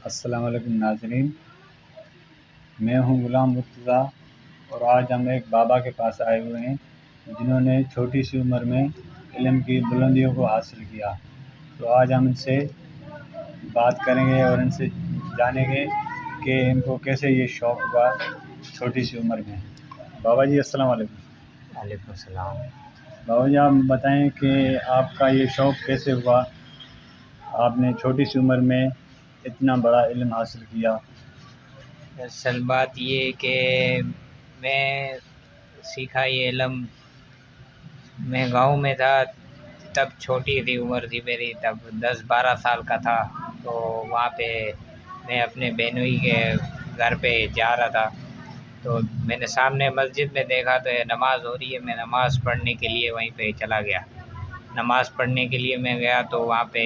السلام علیکم ناظرین، میں ہوں غلام مرتضیٰ اور آج ہم ایک بابا کے پاس آئے ہوئے ہیں جنہوں نے چھوٹی سی عمر میں علم کی بلندیوں کو حاصل کیا۔ تو آج ہم ان سے بات کریں گے اور ان سے جانیں گے کہ ان کو کیسے یہ شوق ہوا چھوٹی سی عمر میں۔ بابا جی السلام علیکم۔ وعلیکم السلام۔ بابا جی آپ بتائیں کہ آپ کا یہ شوق کیسے ہوا، آپ نے چھوٹی سی عمر میں اتنا بڑا علم حاصل کیا؟ اصل بات یہ کہ میں سیکھا یہ علم، میں گاؤں میں تھا، تب چھوٹی تھی عمر تھی میری، تب 10-12 سال کا تھا۔ تو وہاں پہ میں اپنے بہنوئی کے گھر پہ جا رہا تھا، تو میں نے سامنے مسجد میں دیکھا تو نماز ہو رہی ہے، میں نماز پڑھنے کے لیے وہیں پہ چلا گیا۔ نماز پڑھنے کے لیے میں گیا تو وہاں پہ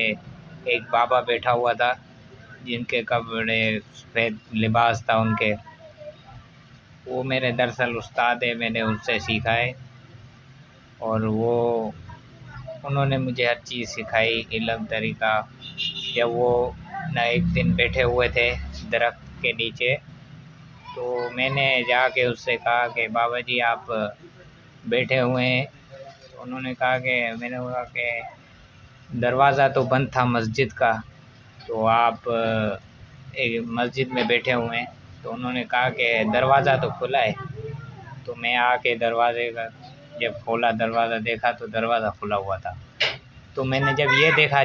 ایک بابا بیٹھا ہوا تھا جن کے کپڑے سفید لباس تھا ان کے، وہ میرے دراصل استاد ہے، میں نے ان سے سیکھا ہے، اور انہوں نے مجھے ہر چیز سکھائی، علم طریقہ۔ جب وہ ایک دن بیٹھے ہوئے تھے درخت کے نیچے، تو میں نے جا کے اس سے کہا کہ بابا جی آپ بیٹھے ہوئے ہیں؟ تو انہوں نے کہا کہ میں نے کہا کہ دروازہ تو بند تھا مسجد کا، تو آپ ایک مسجد میں بیٹھے ہوئے ہیں؟ تو انہوں نے کہا کہ دروازہ تو کھلا ہے۔ تو میں آ کے دروازے کا جب کھولا، دروازہ دیکھا تو دروازہ کھلا ہوا تھا۔ تو میں نے جب یہ دیکھا،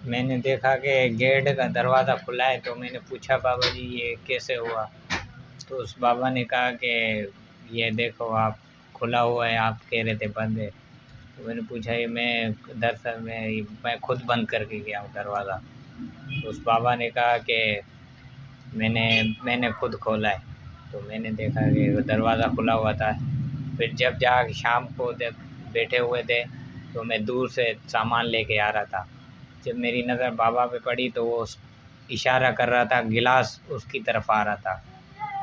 میں نے دیکھا کہ گیٹ کا دروازہ کھلا ہے، تو میں نے پوچھا بابا جی یہ کیسے ہوا؟ تو اس بابا نے کہا کہ یہ دیکھو آپ کھلا ہوا ہے، آپ کہہ رہے تھے بند ہے۔ تو میں نے پوچھا یہ میں دراصل میں خود بند کر کے گیا ہوں دروازہ۔ تو اس بابا نے کہا کہ میں نے خود کھولا ہے۔ تو میں نے دیکھا کہ دروازہ کھلا ہوا تھا۔ پھر جب جا کے شام کو بیٹھے ہوئے تھے تو میں دور سے سامان لے کے آ رہا تھا، جب میری نظر بابا پہ پڑی تو وہ اشارہ کر رہا تھا، گلاس اس کی طرف آ رہا تھا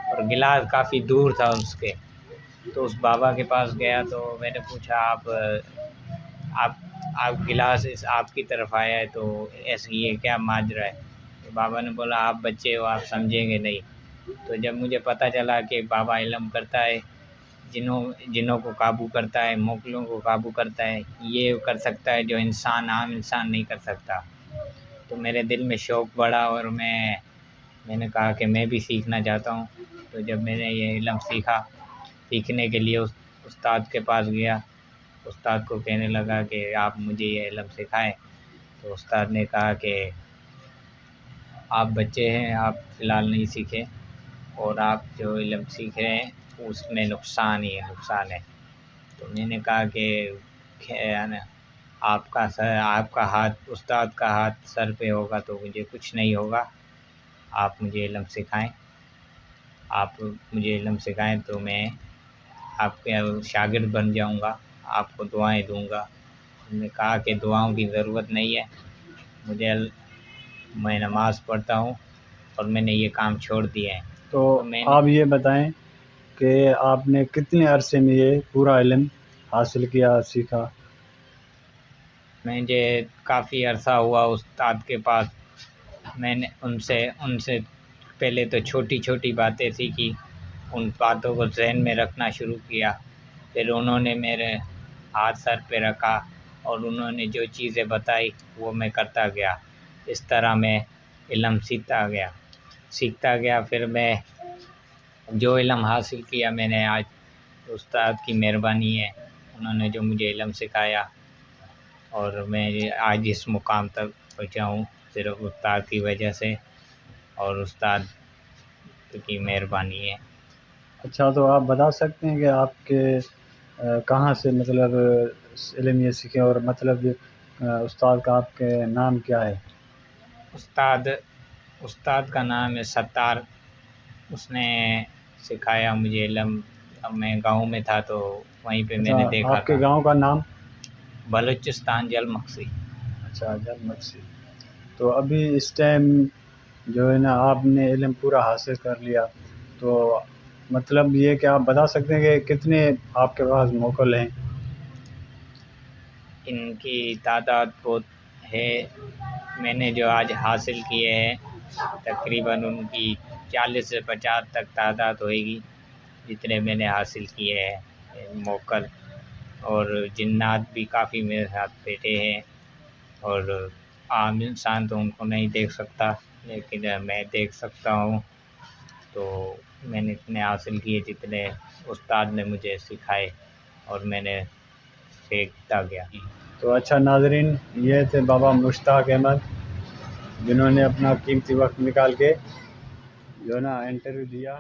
اور گلاس کافی دور تھا اس کے۔ تو اس بابا کے پاس گیا تو میں نے پوچھا آپ گلاس آپ کی طرف آیا ہے تو ایسے یہ کیا ماجرا ہے؟ تو بابا نے بولا آپ بچے ہو، آپ سمجھیں گے نہیں۔ تو جب مجھے پتہ چلا کہ بابا علم کرتا ہے، جنوں کو قابو کرتا ہے، موکلوں کو قابو کرتا ہے، یہ کر سکتا ہے جو عام انسان نہیں کر سکتا، تو میرے دل میں شوق بڑھا اور میں نے کہا کہ میں بھی سیکھنا چاہتا ہوں۔ تو جب میں نے یہ علم سیکھنے کے لیے استاد کے پاس گیا، استاد کو کہنے لگا کہ آپ مجھے یہ علم سکھائیں۔ تو استاد نے کہا کہ آپ بچے ہیں، آپ فی الحال نہیں سیکھیں، اور آپ جو علم سیکھ رہے ہیں اس میں نقصان ہے۔ تو میں نے کہا کہ آپ کا ہاتھ، استاد کا ہاتھ سر پہ ہوگا تو مجھے کچھ نہیں ہوگا، آپ مجھے علم سکھائیں تو میں آپ کے شاگرد بن جاؤں گا، آپ کو دعائیں دوں گا۔ میں نے کہا کہ دعاؤں کی ضرورت نہیں ہے، میں نماز پڑھتا ہوں اور میں نے یہ کام چھوڑ دیا ہے۔ تو آپ یہ بتائیں کہ آپ نے کتنے عرصے میں یہ پورا علم حاصل کیا، سیکھا؟ مجھے کافی عرصہ ہوا استاد کے پاس، میں نے ان سے پہلے تو چھوٹی چھوٹی باتیں سیکھی، ان باتوں کو ذہن میں رکھنا شروع کیا، پھر انہوں نے میرے ہاتھ سر پہ رکھا اور انہوں نے جو چیزیں بتائی وہ میں کرتا گیا۔ اس طرح میں علم سیکھتا گیا۔ پھر میں جو علم حاصل کیا، میں نے آج استاد کی مہربانی ہے، انہوں نے جو مجھے علم سکھایا، اور میں آج اس مقام تک پہنچا ہوں صرف استاد کی وجہ سے، اور استاد کی مہربانی ہے۔ اچھا، تو آپ بتا سکتے ہیں کہ آپ کے کہاں سے مطلب علم یہ سیکھیں، اور مطلب استاد کا آپ کے نام کیا ہے؟ استاد کا نام ہے ستار، اس نے سکھایا مجھے علم۔ اب میں گاؤں میں تھا تو وہیں پہ میں نے دیکھا آپ تھا۔ کے گاؤں کا نام؟ بلوچستان، جل مکسی۔ اچھا، جل مکسی۔ تو ابھی اس ٹائم جو ہے نا آپ نے علم پورا حاصل کر لیا، تو مطلب یہ کہ آپ بتا سکتے ہیں کہ کتنے آپ کے پاس موکل ہیں؟ ان کی تعداد بہت ہے، میں نے جو آج حاصل کیے ہیں تقریباً ان کی 40 سے 50 تک تعداد ہوئے گی جتنے میں نے حاصل کیے ہیں موکل، اور جنات بھی کافی میرے ساتھ بیٹھے ہیں، اور عام انسان تو ان کو نہیں دیکھ سکتا لیکن میں دیکھ سکتا ہوں۔ تو میں نے اتنے حاصل کیے جتنے استاد نے مجھے سکھائے اور میں نے سیکھتا گیا۔ تو اچھا ناظرین، یہ تھے بابا مشتاق احمد، جنہوں نے اپنا قیمتی وقت نکال کے جو ہے نا انٹرویو دیا۔